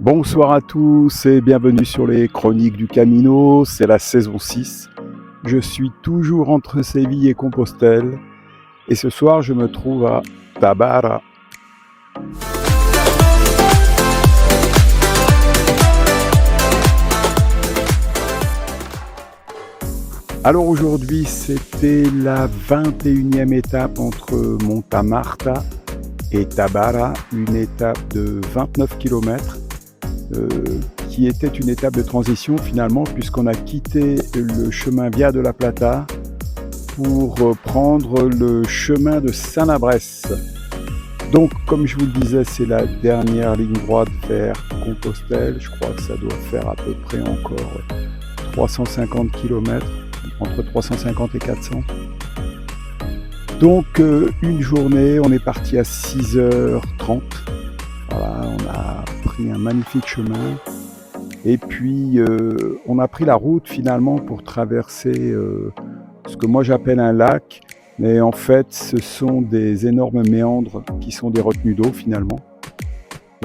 Bonsoir à tous et bienvenue sur les Chroniques du Camino, c'est la saison 6. Je suis toujours entre Séville et Compostelle et ce soir je me trouve à Tabara. Alors aujourd'hui c'était la 21e étape entre Monta Marta et Tabara, une étape de 29 km. Qui était une étape de transition finalement, puisqu'on a quitté le chemin Via de la Plata pour prendre le chemin de Saint-Nabrès. Donc comme je vous le disais, c'est la dernière ligne droite vers Compostelle. Je crois que ça doit faire à peu près encore 350 km, entre 350 et 400. Donc une journée, on est parti à 6h30. Voilà, on a pris un magnifique chemin et puis on a pris la route finalement pour traverser ce que moi j'appelle un lac, mais en fait ce sont des énormes méandres qui sont des retenues d'eau finalement.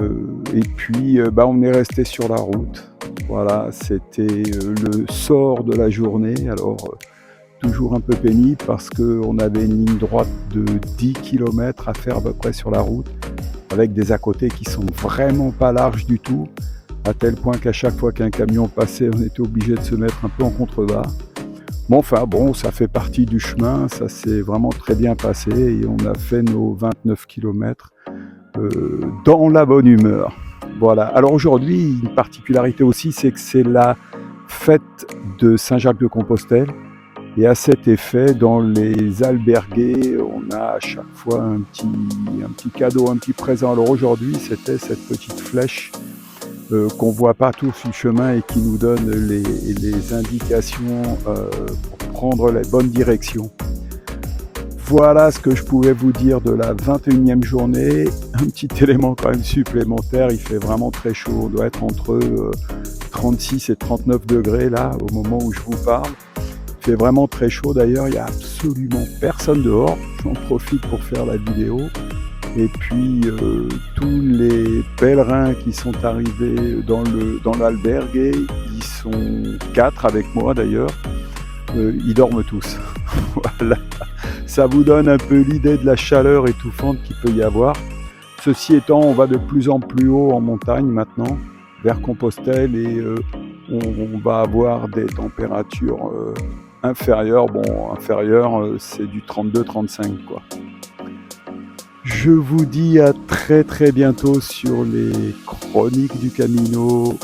Et puis on est resté sur la route. Voilà, c'était le sort de la journée. Alors toujours un peu pénible parce qu'on avait une ligne droite de 10 km à faire à peu près sur la route, avec des à côté qui sont vraiment pas larges du tout, à tel point qu'à chaque fois qu'un camion passait, on était obligé de se mettre un peu en contrebas. Mais enfin bon, ça fait partie du chemin, ça s'est vraiment très bien passé et on a fait nos 29 km dans la bonne humeur. Voilà. Alors aujourd'hui, une particularité aussi, c'est que c'est la fête de Saint-Jacques-de-Compostelle. Et à cet effet, dans les albergués, on a à chaque fois un petit cadeau, un petit présent. Alors aujourd'hui, c'était cette petite flèche qu'on voit partout sur le chemin et qui nous donne les indications pour prendre la bonne direction. Voilà ce que je pouvais vous dire de la 21e journée. Un petit élément quand même supplémentaire, il fait vraiment très chaud. On doit être entre 36 et 39 degrés là, au moment où je vous parle. Il fait vraiment très chaud d'ailleurs, il n'y a absolument personne dehors. J'en profite pour faire la vidéo. Et puis tous les pèlerins qui sont arrivés dans l'albergue, ils sont 4 avec moi d'ailleurs, ils dorment tous. Voilà. Ça vous donne un peu l'idée de la chaleur étouffante qu'il peut y avoir. Ceci étant, on va de plus en plus haut en montagne maintenant, vers Compostelle, et on va avoir des températures inférieures. Bon, inférieures, c'est du 32-35 quoi. Je vous dis à très bientôt sur les Chroniques du Camino.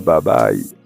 Bye bye.